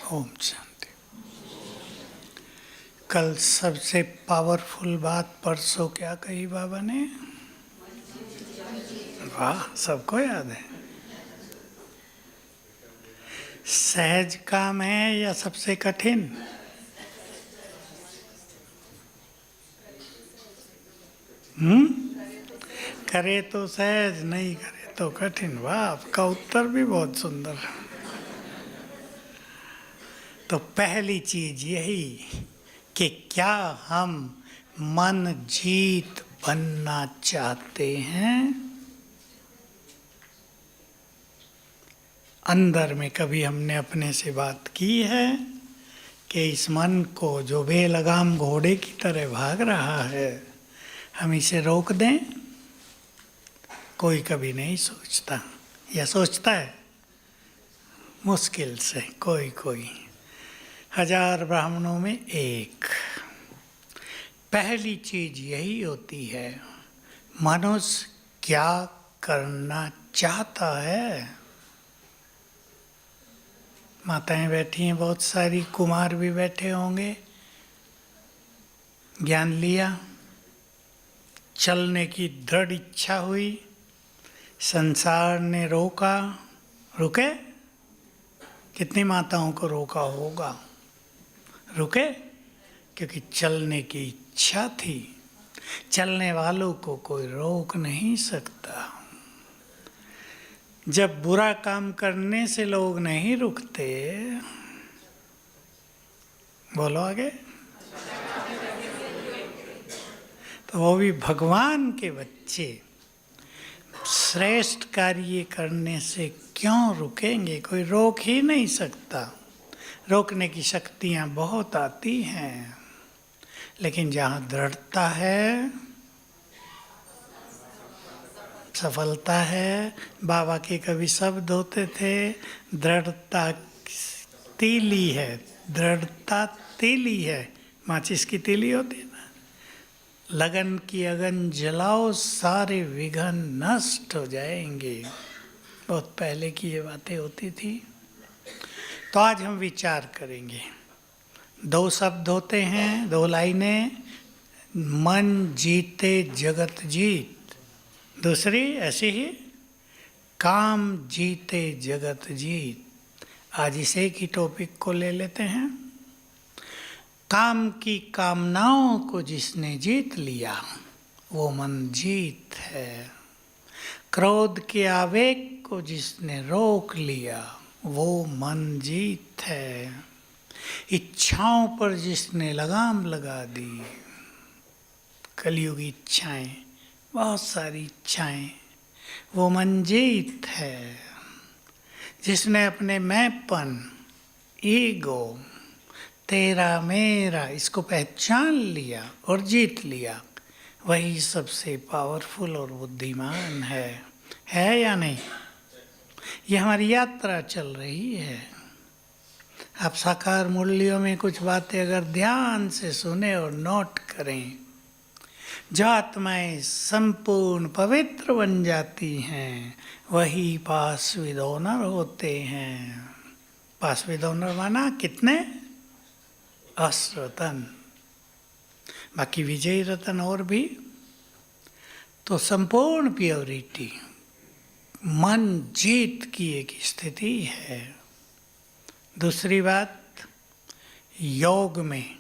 ओम शांति। कल सबसे पावरफुल बात परसों क्या कही बाबा ने? वाह, सबको याद है। सहज काम है या सबसे कठिन? करे तो सहज, नहीं करे तो कठिन। वाह, आपका उत्तर भी बहुत सुंदर है। तो पहली चीज यही कि क्या हम मन जीत बनना चाहते हैं? अंदर में कभी हमने अपने से बात की है कि इस मन को जो बेलगाम घोड़े की तरह भाग रहा है, हम इसे रोक दें? कोई कभी नहीं सोचता, या सोचता है? मुश्किल से कोई 1000 ब्राह्मणों में एक। पहली चीज यही होती है, मनुष्य क्या करना चाहता है। माताएं बैठी हैं बहुत सारी, कुमार भी बैठे होंगे। ज्ञान लिया, चलने की दृढ़ इच्छा हुई, संसार ने रोका, रुके? कितनी माताओं को रोका होगा? रुके? क्योंकि चलने की इच्छा थी। चलने वालों को कोई रोक नहीं सकता। जब बुरा काम करने से लोग नहीं रुकते, बोलो आगे, तो वो भी भगवान के बच्चे श्रेष्ठ कार्य करने से क्यों रुकेंगे? कोई रोक ही नहीं सकता। रोकने की शक्तियां बहुत आती हैं, लेकिन जहाँ दृढ़ता है, सफलता है। बाबा के कवि शब्द होते थे, दृढ़ता तीली है, दृढ़ता तीली है। माचिस की तीली होती है ना, लगन की अगन जलाओ सारे विघन नष्ट हो जाएंगे। बहुत पहले की ये बातें होती थी। तो आज हम विचार करेंगे। 2 शब्द होते हैं, 2 लाइनें। मन जीते जगत जीत। दूसरी ऐसी ही, काम जीते जगत जीत। आज इसे की टॉपिक को ले लेते हैं। काम की कामनाओं को जिसने जीत लिया, वो मन जीत है। क्रोध के आवेग को जिसने रोक लिया, वो मन जीत है। इच्छाओं पर जिसने लगाम लगा दी, कलयुगी इच्छाएं, बहुत सारी इच्छाएं, वो मन जीत है। जिसने अपने मैंपन, ईगो, तेरा मेरा, इसको पहचान लिया और जीत लिया, वही सबसे पावरफुल और बुद्धिमान है या नहीं? ये हमारी यात्रा चल रही है। आप साकार मूल्यों में कुछ बातें अगर ध्यान से सुने और नोट करें, जो आत्माएं संपूर्ण पवित्र बन जाती हैं, वही पासविद ओनर होते हैं। पासविद ओनर माना कितने? अश्रतन, बाकी विजयी रतन और भी। तो संपूर्ण प्योरिटी मन जीत की एक स्थिति है। दूसरी बात, योग में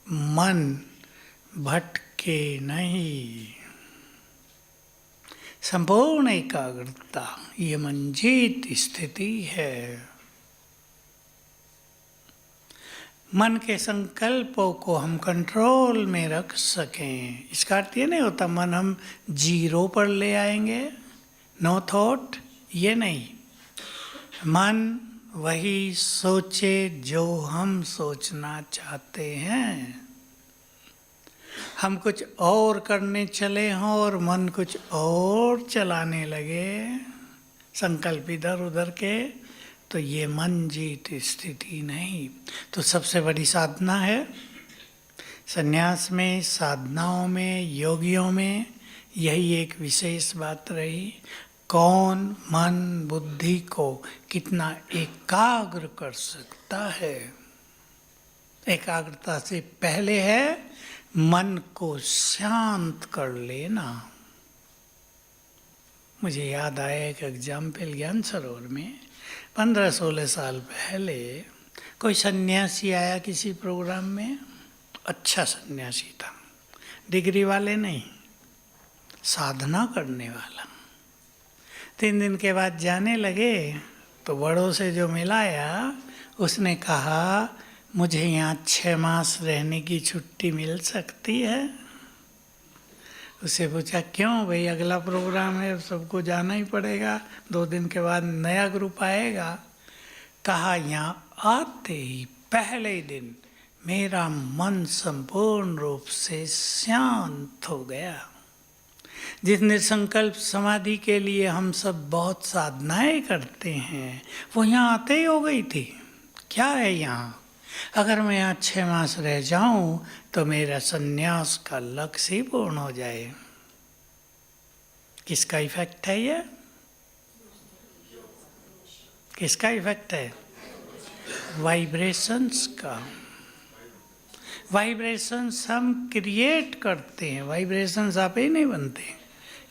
मन भटके नहीं। संपूर्ण एकाग्रता, ये मन जीत स्थिति है। मन के संकल्पों को हम कंट्रोल में रख सकें। इसका अर्थ ये नहीं होता मन हम 0 पर ले आएंगे, नो थॉट, ये नहीं। मन वही सोचे जो हम सोचना चाहते हैं। हम कुछ और करने चले हों और मन कुछ और चलाने लगे, संकल्प इधर उधर के, तो ये मन जीत स्थिति नहीं। तो सबसे बड़ी साधना है संन्यास में, साधनाओं में, योगियों में यही एक विशेष बात रही। कौन मन बुद्धि को कितना एकाग्र कर सकता है। एकाग्रता से पहले है मन को शांत कर लेना। मुझे याद आया एक एग्जाम्पल, ज्ञान सरोवर में 15-16 साल पहले कोई सन्यासी आया किसी प्रोग्राम में। अच्छा सन्यासी था, डिग्री वाले नहीं, साधना करने वाला। 3 दिन के बाद जाने लगे तो बड़ों से जो मिलाया उसने कहा, मुझे यहाँ 6 मास रहने की छुट्टी मिल सकती है। उससे पूछा क्यों भाई, अगला प्रोग्राम है, सबको जाना ही पड़ेगा, 2 दिन के बाद नया ग्रुप आएगा। कहा यहाँ आते ही पहले ही दिन मेरा मन संपूर्ण रूप से शांत हो गया। जिस निसंकल्प समाधि के लिए हम सब बहुत साधनाएं करते हैं, वो यहाँ आते ही हो गई थी। क्या है यहाँ, अगर मैं यहाँ 6 मास रह जाऊं तो मेरा संन्यास का लक्ष्य ही पूर्ण हो जाए। किसका इफेक्ट है ये? किसका इफेक्ट है? वाइब्रेशंस का। वाइब्रेशंस हम क्रिएट करते हैं, वाइब्रेशंस आप ही नहीं बनते।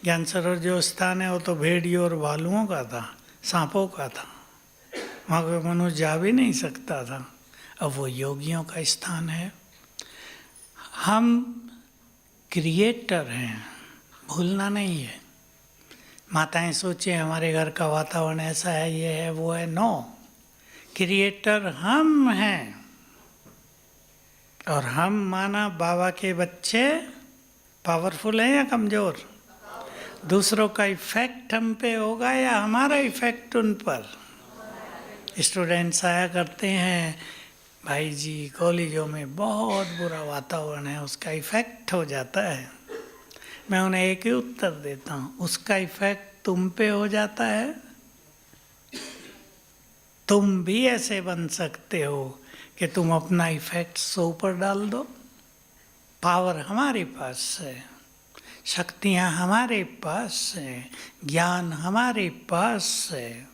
ज्ञान सरोवर जो स्थान है वो तो भेड़ियों और भालुओं का था, सांपों का था, वहाँ कोई मनुष्य जा भी नहीं सकता था। अब वो योगियों का स्थान है। हम क्रिएटर हैं, भूलना नहीं है। माताएं सोचे हमारे घर का वातावरण ऐसा है, ये है वो है, नो, क्रिएटर हम हैं। और हम माना बाबा के बच्चे पावरफुल हैं या कमज़ोर? दूसरों का इफेक्ट हम पे होगा या हमारा इफेक्ट उन पर? स्टूडेंट्स आया करते हैं, भाई जी कॉलेजों में बहुत बुरा वातावरण है, उसका इफेक्ट हो जाता है। मैं उन्हें एक ही उत्तर देता हूँ, उसका इफेक्ट तुम पे हो जाता है। तुम भी ऐसे बन सकते हो कि तुम अपना इफेक्ट 100 पर डाल दो। पावर हमारे पास है, शक्तियाँ हमारे पास हैं, ज्ञान हमारे पास है।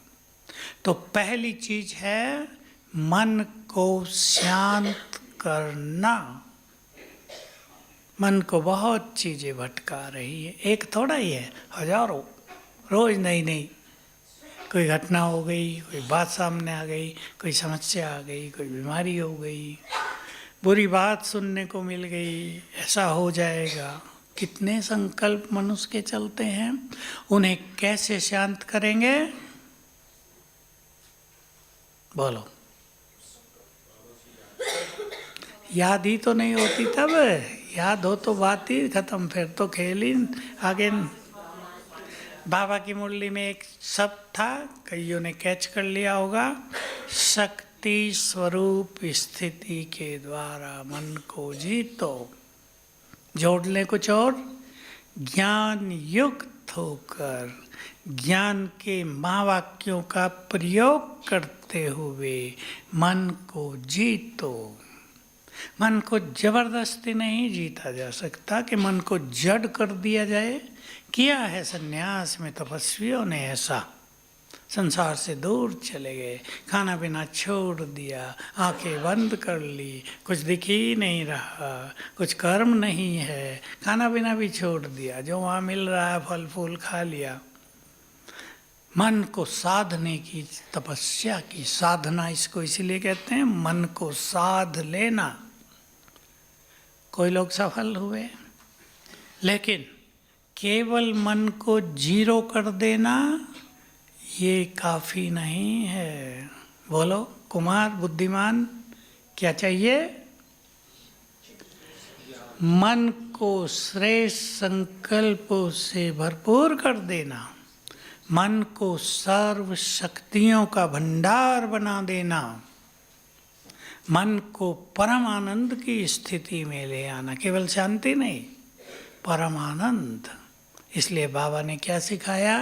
तो पहली चीज है मन को शांत करना। मन को बहुत चीजें भटका रही है, एक थोड़ा ही है, हजारों, रोज नई नई कोई घटना हो गई, कोई बात सामने आ गई, कोई समस्या आ गई, कोई बीमारी हो गई, बुरी बात सुनने को मिल गई, ऐसा हो जाएगा। कितने संकल्प मनुष्य के चलते हैं, उन्हें कैसे शांत करेंगे? बोलो। याद ही तो नहीं होती, तब याद हो तो बात ही खत्म, फिर तो खेल ही आगे। बाबा की मुरली में एक शब्द था, कईयों ने कैच कर लिया होगा, शक्ति स्वरूप स्थिति के द्वारा मन को जीतो। जोड़ ले कुछ और, ज्ञान युक्त होकर ज्ञान के महावाक्यों का प्रयोग करते हुए मन को जीतो। मन को जबरदस्ती नहीं जीता जा सकता कि मन को जड़ कर दिया जाए। किया है संन्यास में तपस्वियों ने ऐसा, संसार से दूर चले गए, खाना पीना छोड़ दिया, आंखें बंद कर ली, कुछ दिख ही नहीं रहा, कुछ कर्म नहीं है, खाना पीना भी छोड़ दिया, जो वहाँ मिल रहा है फल फूल खा लिया। मन को साधने की, तपस्या की, साधना इसको इसीलिए कहते हैं, मन को साध लेना। कोई लोग सफल हुए, लेकिन केवल मन को जीरो कर देना ये काफ़ी नहीं है। बोलो कुमार बुद्धिमान, क्या चाहिए? मन को श्रेष्ठ संकल्पों से भरपूर कर देना, मन को सर्व शक्तियों का भंडार बना देना, मन को परम आनंद की स्थिति में ले आना। केवल शांति नहीं, परम आनंद। इसलिए बाबा ने क्या सिखाया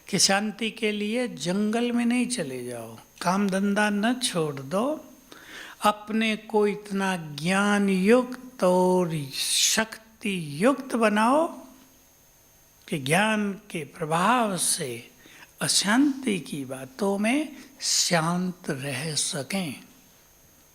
कि शांति के लिए जंगल में नहीं चले जाओ, काम धंधा न छोड़ दो, अपने को इतना ज्ञान युक्त और शक्ति युक्त बनाओ, कि ज्ञान के प्रभाव से अशांति की बातों में शांत रह सकें।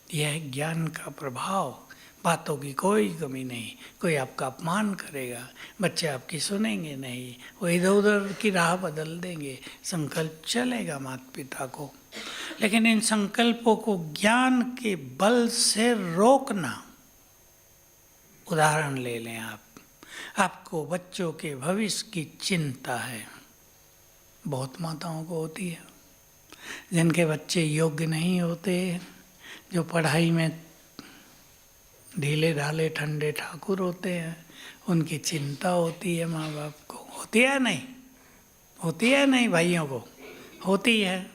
यह ज्ञान का प्रभाव। बातों की कोई कमी नहीं। कोई आपका अपमान करेगा, बच्चे आपकी सुनेंगे नहीं, वो इधर उधर की राह बदल देंगे, संकल्प चलेगा माता पिता को। लेकिन इन संकल्पों को ज्ञान के बल से रोकना। उदाहरण ले लें आपको बच्चों के भविष्य की चिंता है, बहुत माताओं को होती है। जिनके बच्चे योग्य नहीं होते, जो पढ़ाई में ढीले ढाले ठंडे ठाकुर होते हैं, उनकी चिंता होती है माँ बाप को। होती है नहीं? होती है नहीं? भाइयों को होती है।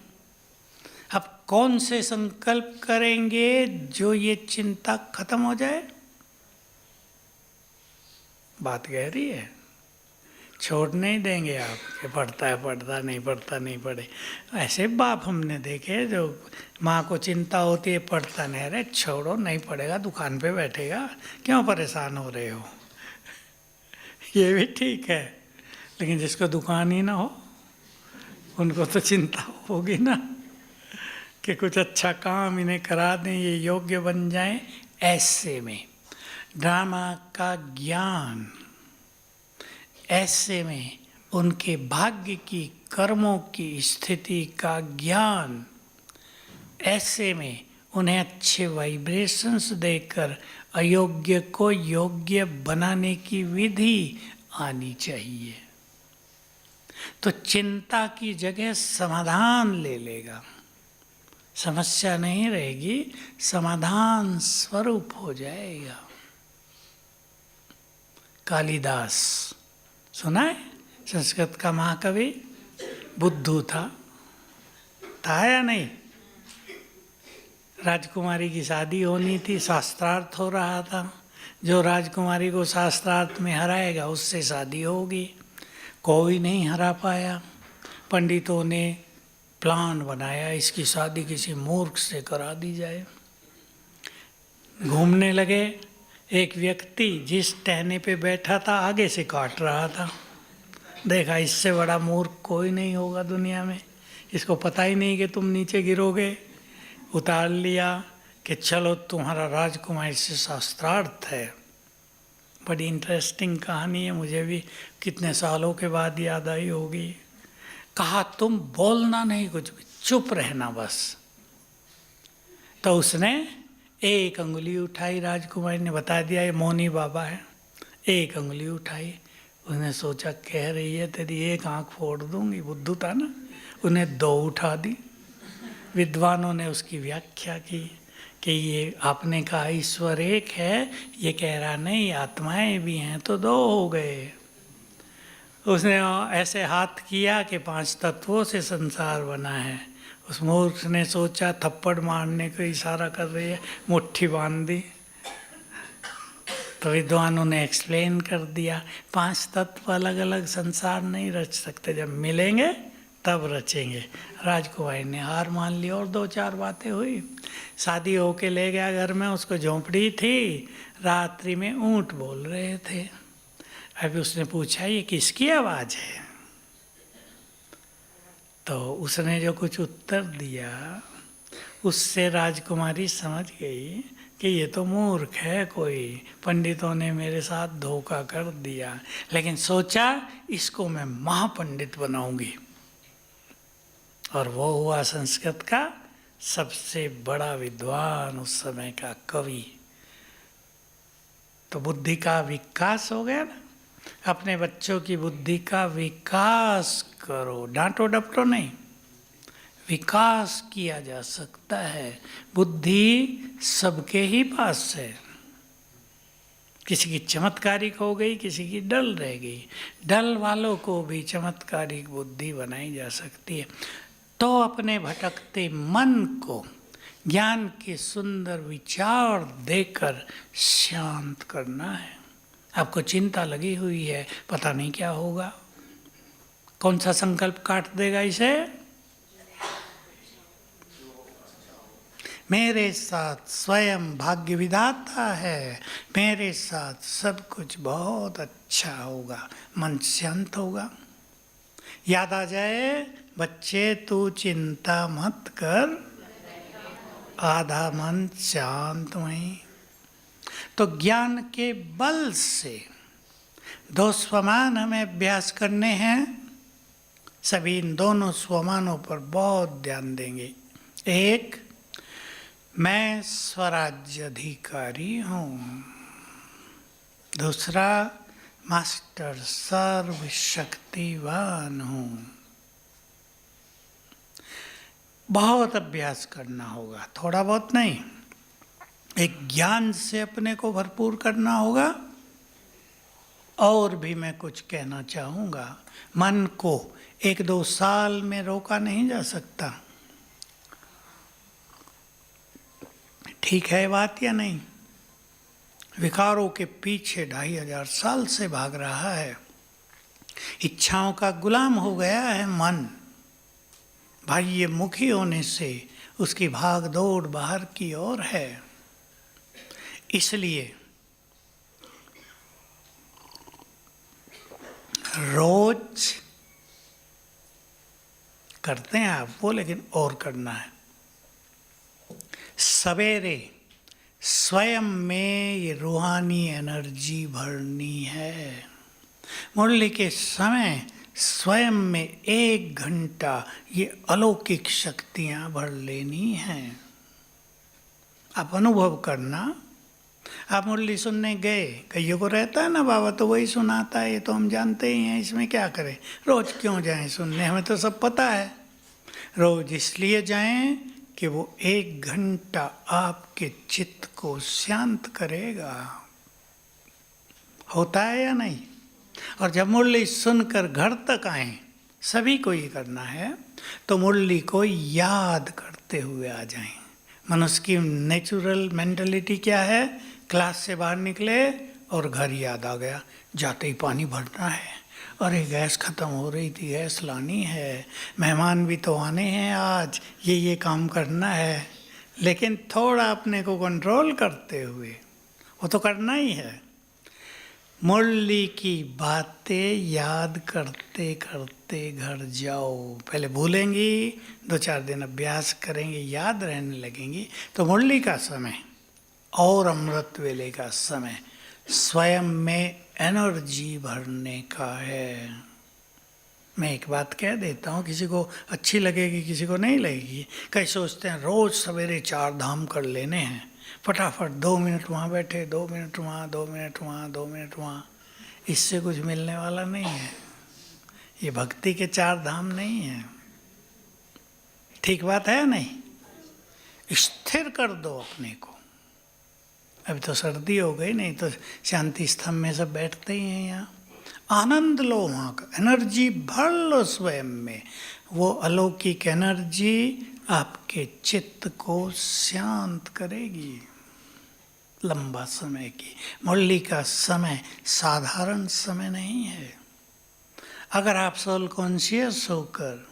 अब कौन से संकल्प करेंगे जो ये चिंता खत्म हो जाए? बात गहरी है। छोड़ नहीं देंगे आप कि पढ़ता है पढ़ता नहीं, पढ़ता नहीं पढ़े। ऐसे बाप हमने देखे जो माँ को चिंता होती है पढ़ता नहीं, अरे छोड़ो नहीं पढ़ेगा, दुकान पे बैठेगा, क्यों परेशान हो रहे हो। ये भी ठीक है, लेकिन जिसको दुकान ही ना हो उनको तो चिंता होगी ना कि कुछ अच्छा काम इन्हें करा दें, ये योग्य बन जाएं। ऐसे में ड्रामा का ज्ञान, ऐसे में उनके भाग्य की कर्मों की स्थिति का ज्ञान, ऐसे में उन्हें अच्छे वाइब्रेशंस देकर अयोग्य को योग्य बनाने की विधि आनी चाहिए। तो चिंता की जगह समाधान ले लेगा। समस्या नहीं रहेगी, समाधान स्वरूप हो जाएगा। कालिदास सुना है? संस्कृत का महाकवि बुद्धू था या नहीं? राजकुमारी की शादी होनी थी, शास्त्रार्थ हो रहा था। जो राजकुमारी को शास्त्रार्थ में हराएगा उससे शादी होगी। कोई नहीं हरा पाया। पंडितों ने प्लान बनाया, इसकी शादी किसी मूर्ख से करा दी जाए। घूमने लगे। एक व्यक्ति जिस टहने पे बैठा था आगे से काट रहा था। देखा इससे बड़ा मूर्ख कोई नहीं होगा दुनिया में, इसको पता ही नहीं कि तुम नीचे गिरोगे। उतार लिया कि चलो तुम्हारा राजकुमारी से शास्त्रार्थ है। बड़ी इंटरेस्टिंग कहानी है, मुझे भी कितने सालों के बाद याद आई होगी। कहा तुम बोलना नहीं, कुछ भी चुप रहना बस। तो उसने एक अंगुली उठाई, राजकुमारी ने बता दिया ये मौनी बाबा है। एक अंगुली उठाई। उसने सोचा कह रही है तेरी एक आंख फोड़ दूंगी, बुद्धू था ना। उन्हें दो उठा दी। विद्वानों ने उसकी व्याख्या की कि ये आपने कहा ईश्वर एक है, ये कह रहा नहीं आत्माएं भी हैं, तो दो हो गए। उसने ऐसे हाथ किया कि 5 तत्वों से संसार बना है। उस मूर्ख ने सोचा थप्पड़ मारने को इशारा कर रही है, मुट्ठी बांध दी। तो विद्वानों ने एक्सप्लेन कर दिया 5 तत्व अलग अलग संसार नहीं रच सकते, जब मिलेंगे तब रचेंगे। राजकुमारी ने हार मान ली और 2-4 बातें हुई। शादी होके ले गया घर में, उसको झोंपड़ी थी। रात्रि में ऊंट बोल रहे थे। अभी उसने पूछा ये किसकी आवाज़ है? तो उसने जो कुछ उत्तर दिया उससे राजकुमारी समझ गई कि ये तो मूर्ख है कोई, पंडितों ने मेरे साथ धोखा कर दिया। लेकिन सोचा इसको मैं महापंडित बनाऊंगी, और वो हुआ संस्कृत का सबसे बड़ा विद्वान, उस समय का कवि। तो बुद्धि का विकास हो गया ना। अपने बच्चों की बुद्धि का विकास करो, डांटो डपटो नहीं, विकास किया जा सकता है। बुद्धि सबके ही पास है। किसी की चमत्कारिक हो गई, किसी की डल रह गई। डल वालों को भी चमत्कारिक बुद्धि बनाई जा सकती है। तो अपने भटकते मन को ज्ञान के सुंदर विचार देकर शांत करना है। आपको चिंता लगी हुई है, पता नहीं क्या होगा, कौन सा संकल्प काट देगा इसे? मेरे साथ स्वयं भाग्य विधाता है, मेरे साथ सब कुछ बहुत अच्छा होगा, मन शांत होगा। याद आ जाए, बच्चे तू चिंता मत कर, आधा मन शांत वहीं। तो ज्ञान के बल से दो स्वमान हमें अभ्यास करने हैं। सभी इन दोनों स्वमानों पर बहुत ध्यान देंगे। एक, मैं स्वराज्य अधिकारी हूँ। दूसरा, मास्टर सर्वशक्तिवान हूँ। बहुत अभ्यास करना होगा, थोड़ा बहुत नहीं। एक ज्ञान से अपने को भरपूर करना होगा। और भी मैं कुछ कहना चाहूँगा, मन को 1-2 साल में रोका नहीं जा सकता। ठीक है बात या नहीं? विकारों के पीछे 2500 साल से भाग रहा है। इच्छाओं का गुलाम हो गया है मन। बाह्य मुखी होने से उसकी भाग दौड़ बाहर की ओर है। इसलिए रोज करते हैं आप वो, लेकिन और करना है। सवेरे स्वयं में ये रूहानी एनर्जी भरनी है। मुरली के समय स्वयं में 1 घंटा ये अलौकिक शक्तियां भर लेनी हैं। आप अनुभव करना। आप मुरली सुनने गए, कईयों को रहता है ना बाबा तो वही सुनाता है, ये तो हम जानते ही हैं, इसमें क्या करें, रोज क्यों जाएं सुनने, हमें तो सब पता है। रोज इसलिए जाएं कि वो 1 घंटा आपके चित्त को शांत करेगा। होता है या नहीं? और जब मुरली सुनकर घर तक आए, सभी को ये करना है, तो मुरली को याद करते हुए आ जाएं। मनुष्य की नेचुरल मेंटालिटी क्या है? क्लास से बाहर निकले और घर याद आ गया, जाते ही पानी भरना है, अरे गैस ख़त्म हो रही थी, गैस लानी है, मेहमान भी तो आने हैं आज, ये काम करना है। लेकिन थोड़ा अपने को कंट्रोल करते हुए, वो तो करना ही है। मुरली की बातें याद करते करते घर जाओ। पहले भूलेंगी, 2-4 दिन अभ्यास करेंगे, याद रहने लगेंगी। तो मुरली का समय और अमृत वेले का समय स्वयं में एनर्जी भरने का है। मैं एक बात कह देता हूँ, किसी को अच्छी लगेगी, किसी को नहीं लगेगी। कई सोचते हैं रोज सवेरे 4 धाम कर लेने हैं, फटाफट 2 मिनट वहाँ बैठे, 2 मिनट वहाँ, 2 मिनट वहाँ, 2 मिनट वहाँ। इससे कुछ मिलने वाला नहीं है। ये भक्ति के 4 धाम नहीं है। ठीक बात है नहीं? स्थिर कर दो अपने को। अभी तो सर्दी हो गई, नहीं तो शांति स्तंभ में सब बैठते ही हैं। यहाँ आनंद लो, वहाँ का एनर्जी भर लो स्वयं में। वो अलौकिक एनर्जी आपके चित्त को शांत करेगी लंबा समय की। मुरली का समय साधारण समय नहीं है। अगर आप सोल कॉन्शियस होकर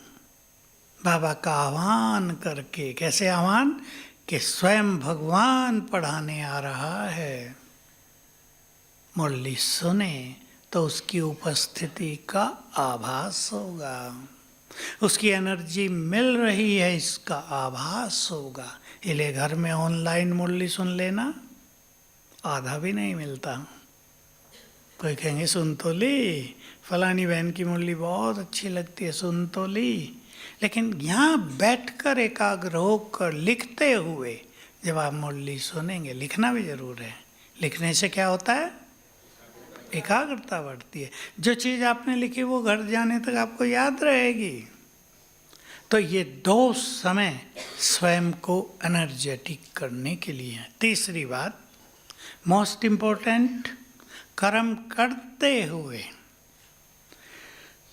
बाबा का आह्वान करके, कैसे आह्वान कि स्वयं भगवान पढ़ाने आ रहा है, मुरली सुने तो उसकी उपस्थिति का आभास होगा, उसकी एनर्जी मिल रही है इसका आभास होगा। इसलिए घर में ऑनलाइन मुरली सुन लेना, आधा भी नहीं मिलता। कोई कहेंगे सुन तो ली, फलानी बहन की मुरली बहुत अच्छी लगती है, सुन तो ली। लेकिन यहाँ बैठकर एकाग्र होकर लिखते हुए जब आप मुरली सुनेंगे, लिखना भी जरूर है, लिखने से क्या होता है? एकाग्रता बढ़ती है। जो चीज़ आपने लिखी वो घर जाने तक आपको याद रहेगी। तो ये 2 समय स्वयं को एनर्जेटिक करने के लिए है। तीसरी बात, मोस्ट इम्पोर्टेंट, कर्म करते हुए,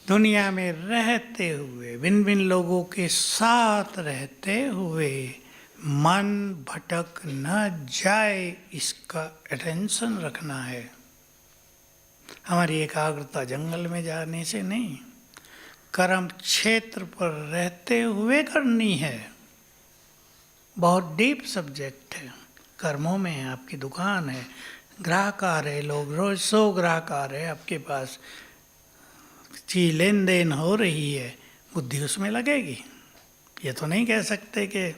दुनिया में रहते हुए, भिन्न भिन्न लोगों के साथ रहते हुए मन भटक न जाए, इसका अटेंशन रखना है। हमारी एकाग्रता जंगल में जाने से नहीं, कर्म क्षेत्र पर रहते हुए करनी है। बहुत डीप सब्जेक्ट है। कर्मों में है, आपकी दुकान है, ग्राहक आ रहे लोग, रोज 100 ग्राहक आ रहे आपके पास, चीज लेन देन हो रही है, बुद्धि उसमें लगेगी। ये तो नहीं कह सकते कि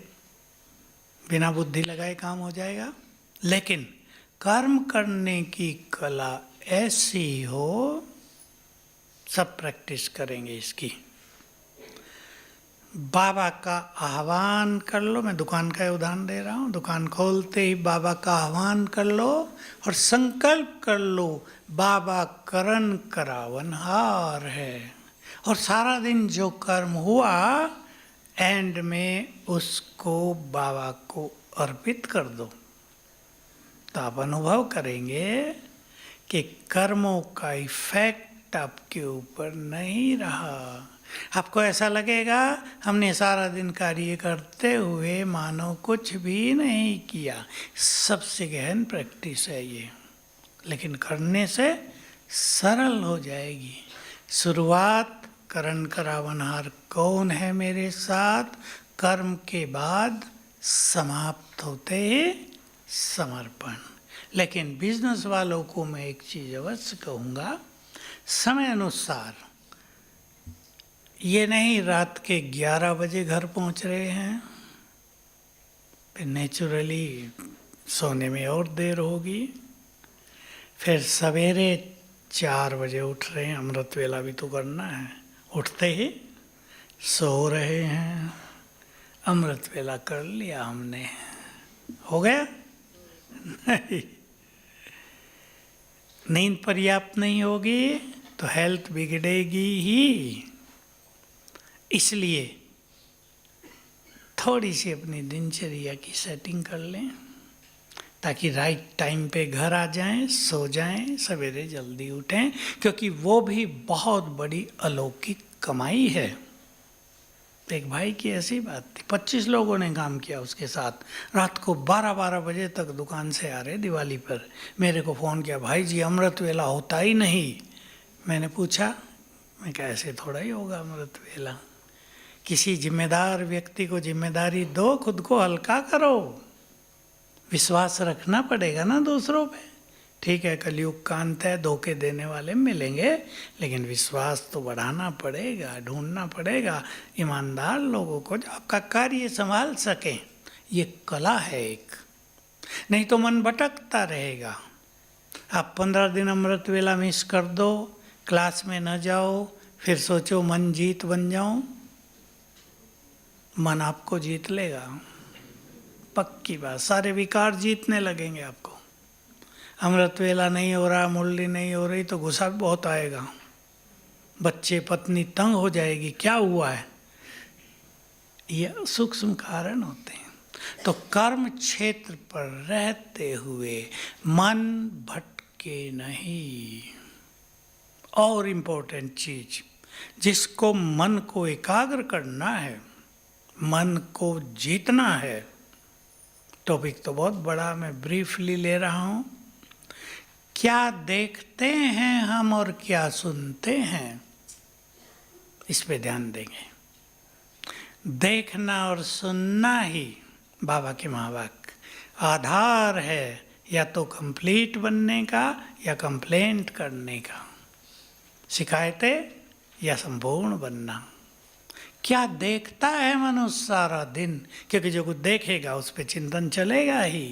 बिना बुद्धि लगाए काम हो जाएगा, लेकिन कर्म करने की कला ऐसी हो, सब प्रैक्टिस करेंगे इसकी। बाबा का आह्वान कर लो, मैं दुकान का उदाहरण दे रहा हूँ। दुकान खोलते ही बाबा का आह्वान कर लो और संकल्प कर लो बाबा करण करावनहार है, और सारा दिन जो कर्म हुआ एंड में उसको बाबा को अर्पित कर दो। तो आप अनुभव करेंगे कि कर्मों का इफेक्ट आपके ऊपर नहीं रहा। आपको ऐसा लगेगा हमने सारा दिन कार्य करते हुए मानो कुछ भी नहीं किया। सबसे गहन प्रैक्टिस है ये, लेकिन करने से सरल हो जाएगी। शुरुआत करण करावनहार कौन है मेरे साथ, कर्म के बाद समाप्त होते ही समर्पण। लेकिन बिजनेस वालों को मैं एक चीज़ अवश्य कहूँगा, समय अनुसार ये नहीं रात के 11 बजे घर पहुंच रहे हैं, फिर नेचुरली सोने में और देर होगी, फिर सवेरे 4 बजे उठ रहे हैं, अमृत वेला भी तो करना है, उठते ही सो रहे हैं, अमृत वेला कर लिया हमने, हो गया? नहीं, नींद पर्याप्त नहीं होगी तो हेल्थ बिगड़ेगी ही। इसलिए थोड़ी सी अपनी दिनचर्या की सेटिंग कर लें, ताकि राइट टाइम पे घर आ जाएं, सो जाएं, सवेरे जल्दी उठें, क्योंकि वो भी बहुत बड़ी अलौकिक कमाई है। एक भाई की ऐसी बात थी, 25 लोगों ने काम किया उसके साथ, रात को 12-12 बजे तक दुकान से आ रहे दिवाली पर, मेरे को फ़ोन किया, भाई जी अमृत वेला होता ही नहीं। मैंने पूछा, मैं कहा ऐसे थोड़ा ही होगा अमृत वेला, किसी जिम्मेदार व्यक्ति को जिम्मेदारी दो, खुद को हल्का करो, विश्वास रखना पड़ेगा ना दूसरों पे। ठीक है, कलयुग का अंत है, धोखे देने वाले मिलेंगे, लेकिन विश्वास तो बढ़ाना पड़ेगा, ढूंढना पड़ेगा ईमानदार लोगों को जो आपका कार्य संभाल सकें। ये कला है एक, नहीं तो मन भटकता रहेगा। आप 15 दिन अमृत वेला मिस कर दो, क्लास में न जाओ, फिर सोचो मन जीत बन जाऊं, मन आपको जीत लेगा, पक्की बात। सारे विकार जीतने लगेंगे आपको। अमृत वेला नहीं हो रहा, मुरली नहीं हो रही तो गुस्सा भी बहुत आएगा, बच्चे पत्नी तंग हो जाएगी, क्या हुआ है, ये सूक्ष्म कारण होते हैं। तो कर्म क्षेत्र पर रहते हुए मन भटके नहीं। और इम्पोर्टेंट चीज, जिसको मन को एकाग्र करना है, मन को जीतना है, टॉपिक तो बहुत बड़ा, मैं ब्रीफली ले रहा हूँ। क्या देखते हैं हम और क्या सुनते हैं, इस पे ध्यान देंगे। देखना और सुनना ही बाबा के महावाक्य आधार है, या तो कंप्लीट बनने का या कंप्लेंट करने का, शिकायतें या संपूर्ण बनना। क्या देखता है मनुष्य सारा दिन, क्योंकि जो कुछ देखेगा उस पर चिंतन चलेगा ही।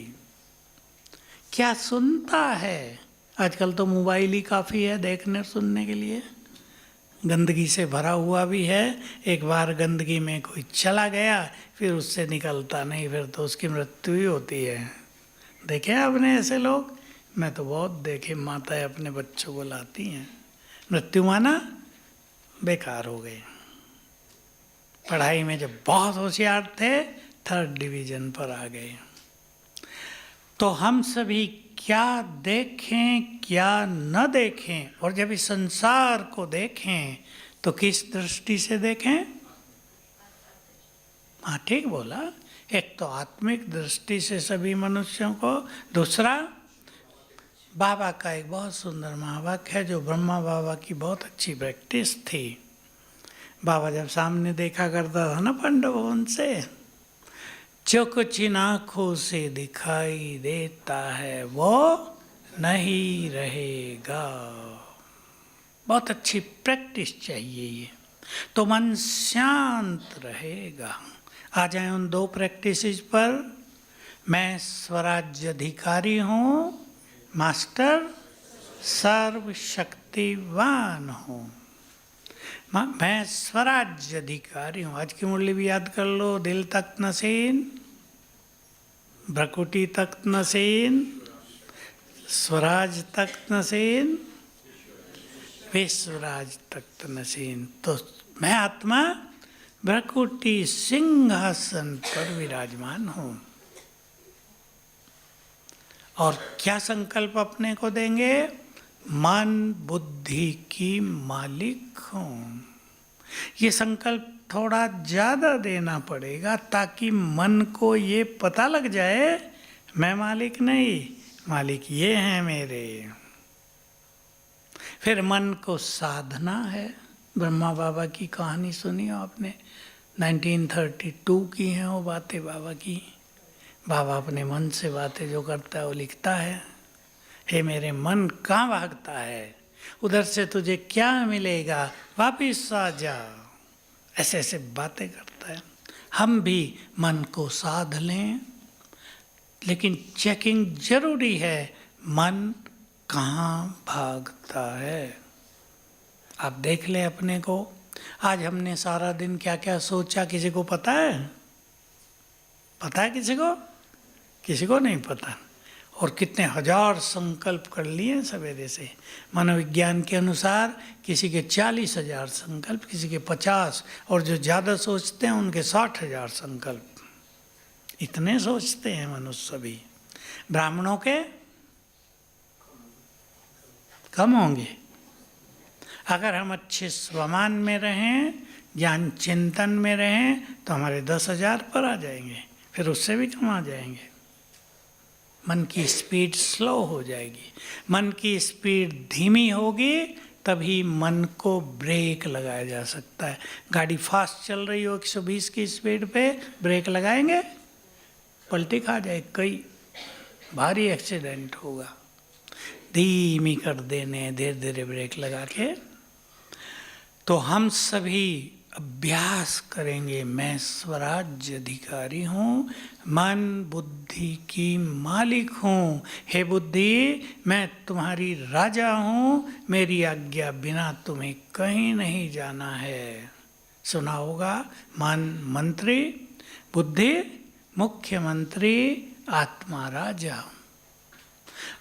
क्या सुनता है, आजकल तो मोबाइल ही काफ़ी है देखने सुनने के लिए, गंदगी से भरा हुआ भी है। एक बार गंदगी में कोई चला गया फिर उससे निकलता नहीं, फिर तो उसकी मृत्यु ही होती है। देखे आपने ऐसे लोग? मैं तो बहुत देखे, माताएं अपने बच्चों को लाती हैं, मृत्यु माना बेकार हो गए। पढ़ाई में जब बहुत होशियार थे 3rd डिवीज़न पर आ गए। तो हम सभी क्या देखें क्या न देखें, और जब इस संसार को देखें तो किस दृष्टि से देखें? हाँ ठीक बोला, एक तो आत्मिक दृष्टि से सभी मनुष्यों को, दूसरा बाबा का एक बहुत सुंदर महावाक्य है जो ब्रह्मा बाबा की बहुत अच्छी प्रैक्टिस थी। बाबा जब सामने देखा करता था ना पांडव भवन से, जो कुछ इन आँखों से दिखाई देता है वो नहीं रहेगा। बहुत अच्छी प्रैक्टिस चाहिए ये, तो मन शांत रहेगा। आ जाए उन दो प्रैक्टिसेस पर। मैं स्वराज्य अधिकारी हूँ, मास्टर सर्वशक्तिवान हूँ। मैं स्वराज्य अधिकारी हूँ। आज की मुरली भी याद कर लो। दिल तख्त नशीन, भ्रकुटी तख्त नशीन, स्वराज तख्त नशीन, विश्वराज तख्त नशीन। तो मैं आत्मा भ्रकुटी सिंहासन पर विराजमान हूँ। और क्या संकल्प अपने को देंगे? मन बुद्धि की मालिक हूँ। ये संकल्प थोड़ा ज़्यादा देना पड़ेगा ताकि मन को ये पता लग जाए मैं मालिक नहीं, मालिक ये हैं मेरे। फिर मन को साधना है। ब्रह्मा बाबा की कहानी सुनी हो आपने? 1932 की हैं वो बातें बाबा की। बाबा अपने मन से बातें जो करता है वो लिखता है। हे मेरे मन, कहाँ भागता है? उधर से तुझे क्या मिलेगा? वापिस आ जा। ऐसे ऐसे बातें करता है। हम भी मन को साध लें, लेकिन चेकिंग जरूरी है। मन कहाँ भागता है? आप देख ले अपने को। आज हमने सारा दिन क्या क्या सोचा, किसी को पता है? पता है किसी को? किसी को नहीं पता। और कितने हजार संकल्प कर लिए सवेरे से। मनोविज्ञान के अनुसार किसी के 40,000 संकल्प, किसी के 50, और जो ज़्यादा सोचते हैं उनके 60,000 संकल्प। इतने सोचते हैं मनुष्य सभी। ब्राह्मणों के कम होंगे। अगर हम अच्छे स्वमान में रहें, ज्ञान चिंतन में रहें, तो हमारे 10,000 पर आ जाएंगे, फिर उससे भी कम आ जाएंगे। मन की स्पीड स्लो हो जाएगी। मन की स्पीड धीमी होगी तभी मन को ब्रेक लगाया जा सकता है। गाड़ी फास्ट चल रही हो 120 की स्पीड पे, ब्रेक लगाएंगे, पलटी खा जाए, कई भारी एक्सीडेंट होगा। धीमी कर देने, धीरे धीरे ब्रेक लगा के। तो हम सभी अभ्यास करेंगे। मैं स्वराज्य अधिकारी हूँ, मन बुद्धि की मालिक हूँ। हे बुद्धि, मैं तुम्हारी राजा हूँ, मेरी आज्ञा बिना तुम्हें कहीं नहीं जाना है। सुना होगा, मन मंत्री, बुद्धि मुख्यमंत्री, आत्मा राजा।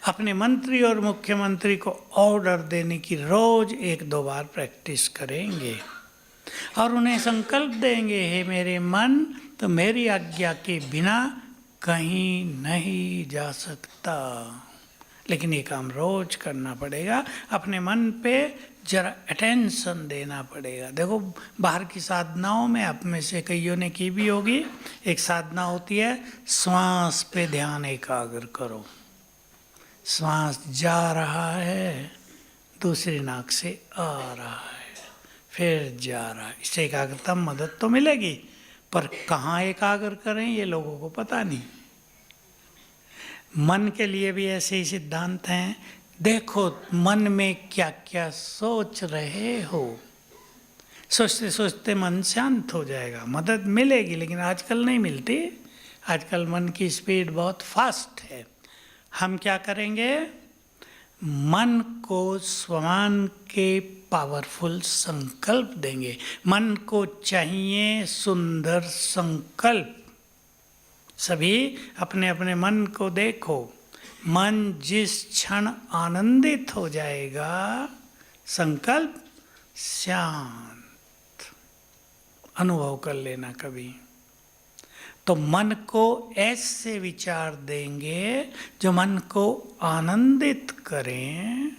अपने मंत्री और मुख्यमंत्री को ऑर्डर देने की रोज 1-2 बार प्रैक्टिस करेंगे और उन्हें संकल्प देंगे, हे मेरे मन, तो मेरी आज्ञा के बिना कहीं नहीं जा सकता। लेकिन ये काम रोज करना पड़ेगा। अपने मन पे जरा अटेंशन देना पड़ेगा। देखो, बाहर की साधनाओं में आप में से कईयों ने की भी होगी। एक साधना होती है, श्वास पे ध्यान एकाग्र करो। श्वास जा रहा है, दूसरी नाक से आ रहा है, फिर जा रहा है। इससे एकाग्रता मदद तो मिलेगी, पर कहाँ एकाग्र करें ये लोगों को पता नहीं। मन के लिए भी ऐसे ही सिद्धांत हैं। देखो मन में क्या क्या सोच रहे हो। सोचते सोचते मन शांत हो जाएगा। मदद मिलेगी, लेकिन आजकल नहीं मिलती। आजकल मन की स्पीड बहुत फास्ट है। हम क्या करेंगे? मन को स्वमान के पावरफुल संकल्प देंगे। मन को चाहिए सुंदर संकल्प। सभी अपने अपने मन को देखो। मन जिस क्षण आनंदित हो जाएगा, संकल्प शांत। अनुभव कर लेना कभी। तो मन को ऐसे विचार देंगे जो मन को आनंदित करें,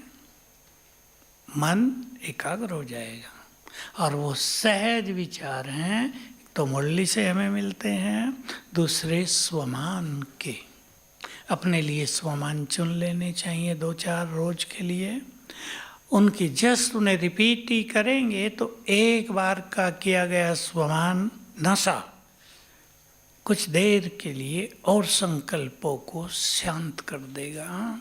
मन एकाग्र हो जाएगा। और वो सहज विचार हैं, तो मुरली से हमें मिलते हैं, दूसरे स्वमान के। अपने लिए स्वमान चुन लेने चाहिए 2-4 रोज के लिए। उनकी जस्ट उन्हें रिपीट ही करेंगे तो एक बार का किया गया स्वमान नशा कुछ देर के लिए और संकल्पों को शांत कर देगा।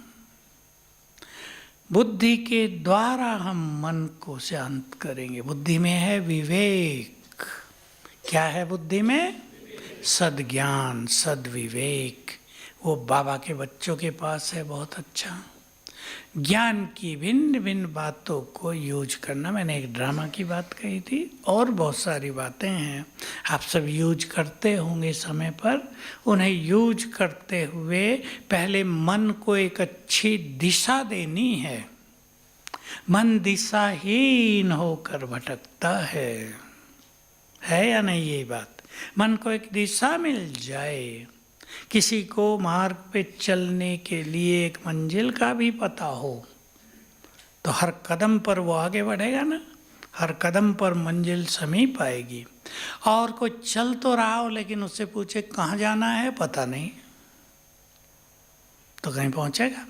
बुद्धि के द्वारा हम मन को शांत करेंगे। बुद्धि में है विवेक। क्या है बुद्धि में? सद्ज्ञान, सद्विवेक। वो बाबा के बच्चों के पास है, बहुत अच्छा। ज्ञान की भिन्न भिन्न बातों को यूज करना। मैंने एक ड्रामा की बात कही थी, और बहुत सारी बातें हैं आप सब यूज करते होंगे समय पर। उन्हें यूज करते हुए पहले मन को एक अच्छी दिशा देनी है। मन दिशाहीन होकर भटकता है या नहीं? यही बात, मन को एक दिशा मिल जाए। किसी को मार्ग पे चलने के लिए एक मंजिल का भी पता हो तो हर कदम पर वो आगे बढ़ेगा ना, हर कदम पर मंजिल समीप आएगी। और कोई चल तो रहा हो लेकिन उससे पूछे कहाँ जाना है, पता नहीं, तो कहीं पहुंचेगा।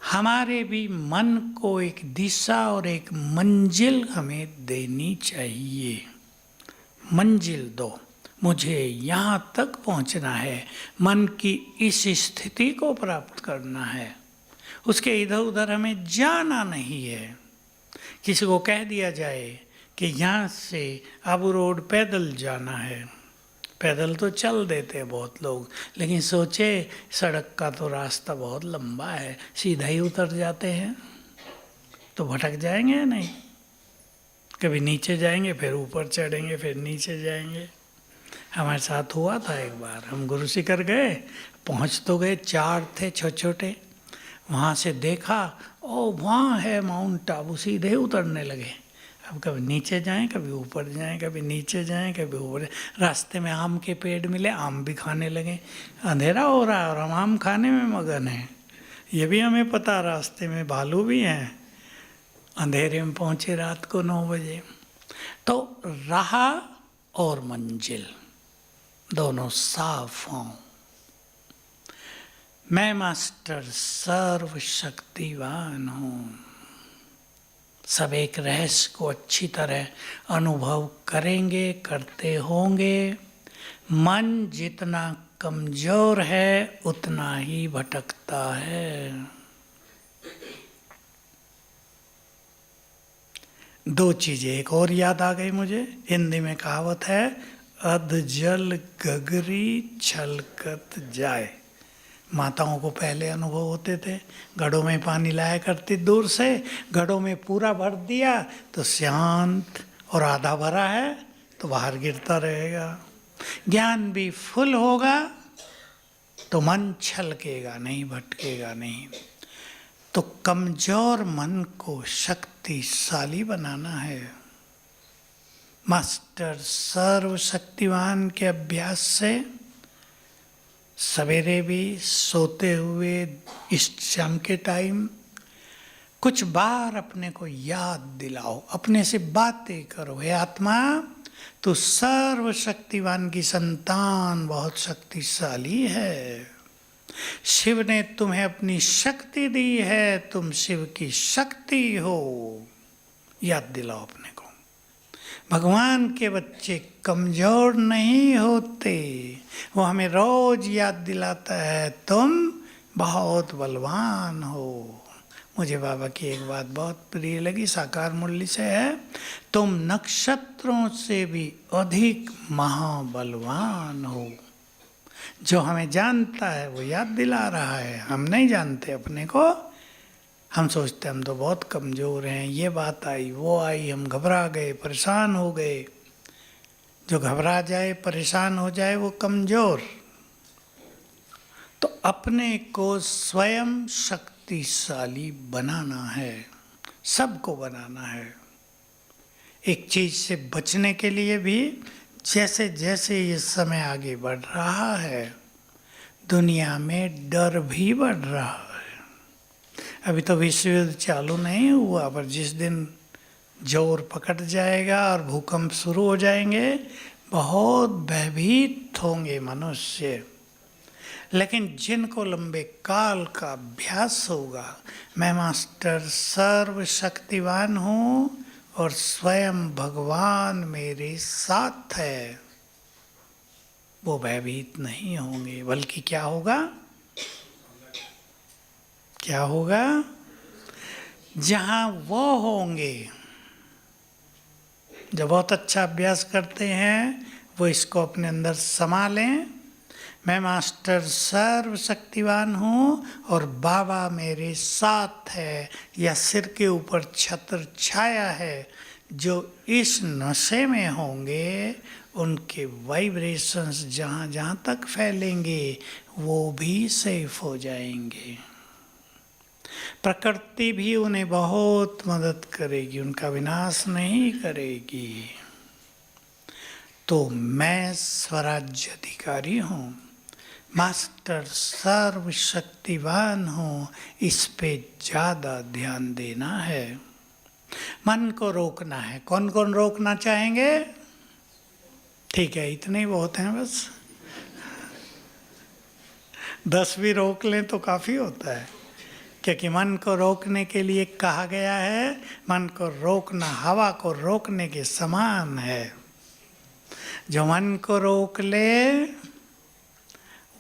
हमारे भी मन को एक दिशा और एक मंजिल हमें देनी चाहिए। मंजिल दो, मुझे यहाँ तक पहुँचना है, मन की इस स्थिति को प्राप्त करना है, उसके इधर उधर हमें जाना नहीं है। किसी को कह दिया जाए कि यहाँ से आबू रोड पैदल जाना है, पैदल तो चल देते हैं बहुत लोग, लेकिन सोचे सड़क का तो रास्ता बहुत लंबा है, सीधा ही उतर जाते हैं, तो भटक जाएंगे या नहीं? कभी नीचे जाएंगे, फिर ऊपर चढ़ेंगे, फिर नीचे जाएंगे। हमारे साथ हुआ था एक बार, हम गुरु शिखर गए, पहुँच तो गए, 4 थे छोटे छोटे। वहाँ से देखा, ओ वहाँ है माउंट आबू, सीधे उतरने लगे। अब कभी नीचे जाएं, कभी ऊपर जाएं, कभी नीचे जाएं, कभी ऊपर। रास्ते में आम के पेड़ मिले, आम भी खाने लगे। अंधेरा हो रहा है और हम आम खाने में मगन हैं। ये भी हमें पता, रास्ते में भालू भी हैं। अंधेरे में पहुँचे रात को 9 बजे। तो राह और मंजिल दोनों साफ हों। मैं मास्टर सर्वशक्तिवान हूँ। सब एक रहस्य को अच्छी तरह अनुभव करेंगे, करते होंगे। मन जितना कमजोर है उतना ही भटकता है। 2 चीजें एक और याद आ गई मुझे। हिंदी में कहावत है, अध जल गगरी छलकत जाए। माताओं को पहले अनुभव होते थे, घड़ों में पानी लाया करती दूर से, घड़ों में पूरा भर दिया तो शांत, और आधा भरा है तो बाहर गिरता रहेगा। ज्ञान भी फुल होगा तो मन छलकेगा नहीं, भटकेगा नहीं। तो कमजोर मन को शक्तिशाली बनाना है। मास्टर सर्वशक्तिवान के अभ्यास से सवेरे भी, सोते हुए, इस शाम के टाइम कुछ बार अपने को याद दिलाओ, अपने से बातें करो। हे आत्मा, तू सर्वशक्तिवान की संतान बहुत शक्तिशाली है। शिव ने तुम्हें अपनी शक्ति दी है, तुम शिव की शक्ति हो। याद दिलाओ अपने को। भगवान के बच्चे कमजोर नहीं होते, वो हमें रोज याद दिलाता है, तुम बहुत बलवान हो। मुझे बाबा की एक बात बहुत प्रिय लगी, साकार मुरली से है, तुम नक्षत्रों से भी अधिक महाबलवान हो। जो हमें जानता है वो याद दिला रहा है, हम नहीं जानते अपने को। हम सोचते हम तो बहुत कमज़ोर हैं, ये बात आई वो आई, हम घबरा गए, परेशान हो गए। जो घबरा जाए, परेशान हो जाए, वो कमज़ोर। तो अपने को स्वयं शक्तिशाली बनाना है, सबको बनाना है। एक चीज़ से बचने के लिए भी, जैसे जैसे ये समय आगे बढ़ रहा है, दुनिया में डर भी बढ़ रहा है। अभी तो विश्व युद्ध चालू नहीं हुआ, पर जिस दिन जोर पकड़ जाएगा और भूकंप शुरू हो जाएंगे, बहुत भयभीत होंगे मनुष्य। लेकिन जिनको लंबे काल का अभ्यास होगा, मैं मास्टर सर्वशक्तिवान हूँ और स्वयं भगवान मेरे साथ है, वो भयभीत नहीं होंगे, बल्कि क्या होगा, क्या होगा, जहाँ वो होंगे, जब बहुत अच्छा अभ्यास करते हैं वो इसको अपने अंदर समा लें, मैं मास्टर सर्वशक्तिवान हूँ और बाबा मेरे साथ है, या सिर के ऊपर छत्र छाया है, जो इस नशे में होंगे उनके वाइब्रेशंस जहाँ जहाँ तक फैलेंगे वो भी सेफ हो जाएंगे। प्रकृति भी उन्हें बहुत मदद करेगी, उनका विनाश नहीं करेगी। तो मैं स्वराज्य अधिकारी हूँ, मास्टर सर्वशक्तिवान हूँ, इस पे ज़्यादा ध्यान देना है। मन को रोकना है। कौन कौन रोकना चाहेंगे? ठीक है, इतने ही बहुत हैं बस। 10 भी रोक लें तो काफ़ी होता है, क्योंकि मन को रोकने के लिए कहा गया है, मन को रोकना हवा को रोकने के समान है। जो मन को रोक ले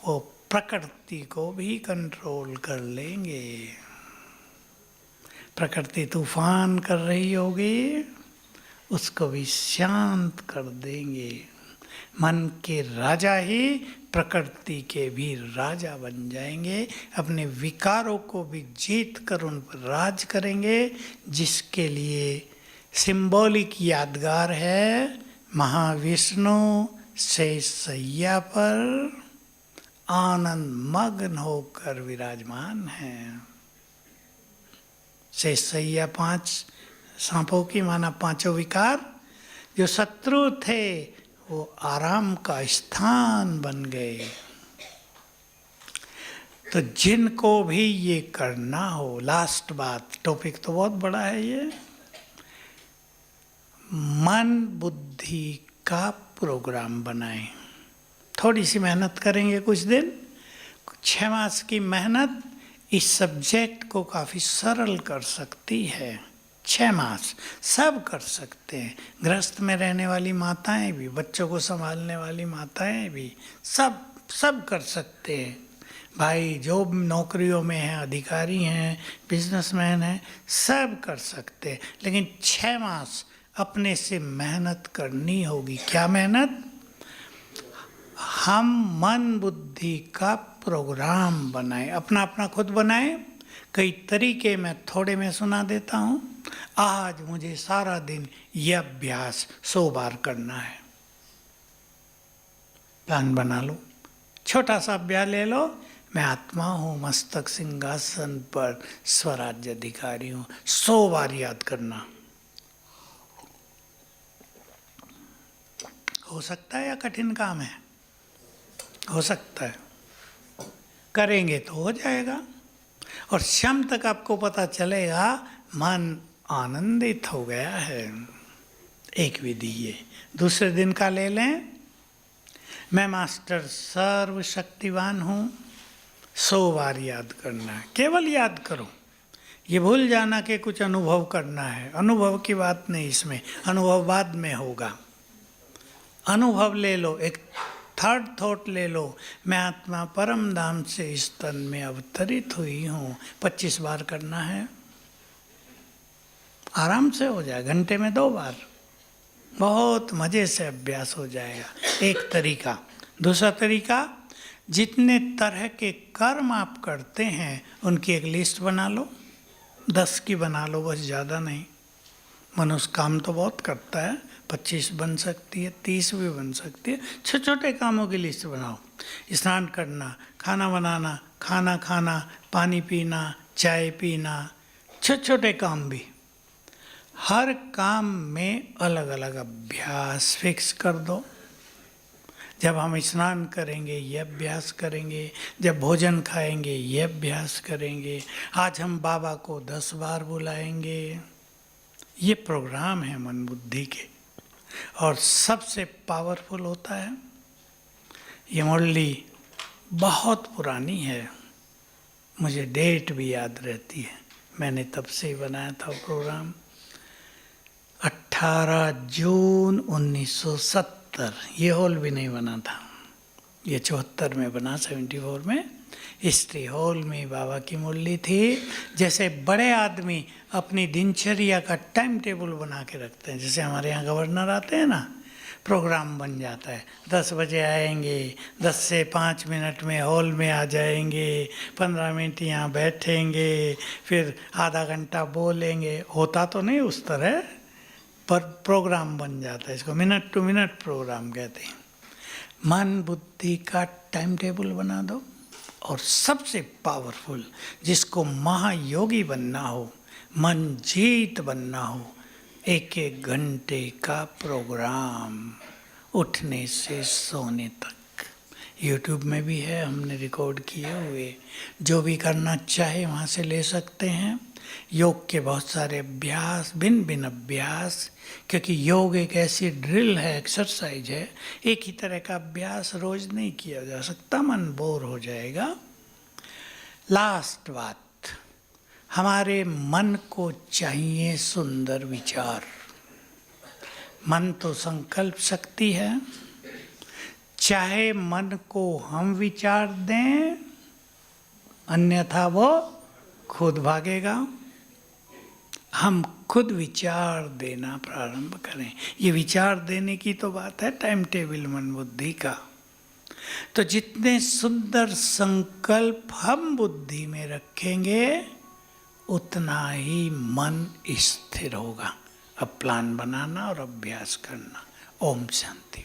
वो प्रकृति को भी कंट्रोल कर लेंगे। प्रकृति तूफान कर रही होगी, उसको भी शांत कर देंगे। मन के राजा ही प्रकृति के भी राजा बन जाएंगे, अपने विकारों को भी जीत कर उन पर राज करेंगे, जिसके लिए सिंबॉलिक यादगार है, महाविष्णु शेषशय्या पर आनंद मग्न होकर विराजमान हैं। शेषशय्या 5 सांपों की माना 5 विकार जो शत्रु थे वो आराम का स्थान बन गए। तो जिनको भी ये करना हो, लास्ट बात, टॉपिक तो बहुत बड़ा है ये, मन बुद्धि का प्रोग्राम बनाएं। थोड़ी सी मेहनत करेंगे कुछ दिन, 6 मास की मेहनत इस सब्जेक्ट को काफ़ी सरल कर सकती है। 6 मास सब कर सकते हैं। गृहस्थ में रहने वाली माताएं भी, बच्चों को संभालने वाली माताएं भी, सब कर सकते हैं। भाई जो नौकरियों में हैं, अधिकारी हैं, बिजनेसमैन हैं, सब कर सकते हैं। लेकिन 6 मास अपने से मेहनत करनी होगी। क्या मेहनत? हम मन बुद्धि का प्रोग्राम बनाएं, अपना अपना खुद बनाएं। कई तरीके मैं थोड़े में सुना देता हूँ। आज मुझे सारा दिन यह अभ्यास 100 बार करना है। प्लान बना लो, छोटा सा अभ्यास ले लो। मैं आत्मा हूँ, मस्तक सिंहासन पर स्वराज्य अधिकारी हूँ, 100 बार याद करना। हो सकता है या कठिन काम है? हो सकता है, करेंगे तो हो जाएगा। और शाम तक आपको पता चलेगा मन आनंदित हो गया है। एक विधि ये। दूसरे दिन का ले लें, मैं मास्टर सर्वशक्तिवान हूँ, 100 बार याद करना है। केवल याद करो, ये भूल जाना कि कुछ अनुभव करना है। अनुभव की बात नहीं इसमें, अनुभव बाद में होगा। अनुभव ले लो, एक थर्ड थॉट ले लो, मैं आत्मा परम धाम से इस तन में अवतरित हुई हूँ। 25 बार करना है, आराम से हो जाए, घंटे में 2 बार, बहुत मज़े से अभ्यास हो जाएगा। एक तरीका। दूसरा तरीका, जितने तरह के कर्म आप करते हैं उनकी एक लिस्ट बना लो। 10 की बना लो बस, ज़्यादा नहीं। मनुष्य काम तो बहुत करता है, 25 बन सकती है, 30 भी बन सकती है। छोटे छोटे कामों की लिस्ट बनाओ। स्नान करना, खाना बनाना, खाना खाना, पानी पीना, चाय पीना, छोटे छोटे काम भी। हर काम में अलग अलग अभ्यास फिक्स कर दो। जब हम स्नान करेंगे ये अभ्यास करेंगे, जब भोजन खाएंगे ये अभ्यास करेंगे, आज हम बाबा को 10 बार बुलाएंगे। ये प्रोग्राम है मन बुद्धि के। और सबसे पावरफुल होता है, ये मुरली बहुत पुरानी है, मुझे डेट भी याद रहती है, मैंने तब से ही बनाया था प्रोग्राम। 18 जून 1970, ये हॉल भी नहीं बना था, ये 74 में बना, 74 में। हिस्ट्री हॉल में बाबा की मुरली थी। जैसे बड़े आदमी अपनी दिनचर्या का टाइम टेबल बना के रखते हैं, जैसे हमारे यहाँ गवर्नर आते हैं ना, प्रोग्राम बन जाता है, 10 बजे आएंगे, 10 से 5 मिनट में हॉल में आ जाएंगे, 15 मिनट यहाँ बैठेंगे, फिर आधा घंटा बोलेंगे। होता तो नहीं उस तरह, पर प्रोग्राम बन जाता है। इसको मिनट टू मिनट प्रोग्राम कहते हैं। मन बुद्धि का टाइम टेबल बना दो। और सबसे पावरफुल, जिसको महायोगी बनना हो, मन जीत बनना हो, 1-1 घंटे का प्रोग्राम, उठने से सोने तक। यूट्यूब में भी है, हमने रिकॉर्ड किए हुए, जो भी करना चाहे वहाँ से ले सकते हैं। योग के बहुत सारे अभ्यास, भिन्न भिन्न अभ्यास, क्योंकि योग एक ऐसी ड्रिल है, एक्सरसाइज है, एक ही तरह का अभ्यास रोज नहीं किया जा सकता, मन बोर हो जाएगा। लास्ट बात, हमारे मन को चाहिए सुंदर विचार। मन तो संकल्प शक्ति है, चाहे मन को हम विचार दें, अन्यथा वो खुद भागेगा। हम खुद विचार देना प्रारंभ करें। ये विचार देने की तो बात है टाइम टेबल मन बुद्धि का। तो जितने सुंदर संकल्प हम बुद्धि में रखेंगे, उतना ही मन स्थिर होगा। अब प्लान बनाना और अभ्यास करना। ओम शांति।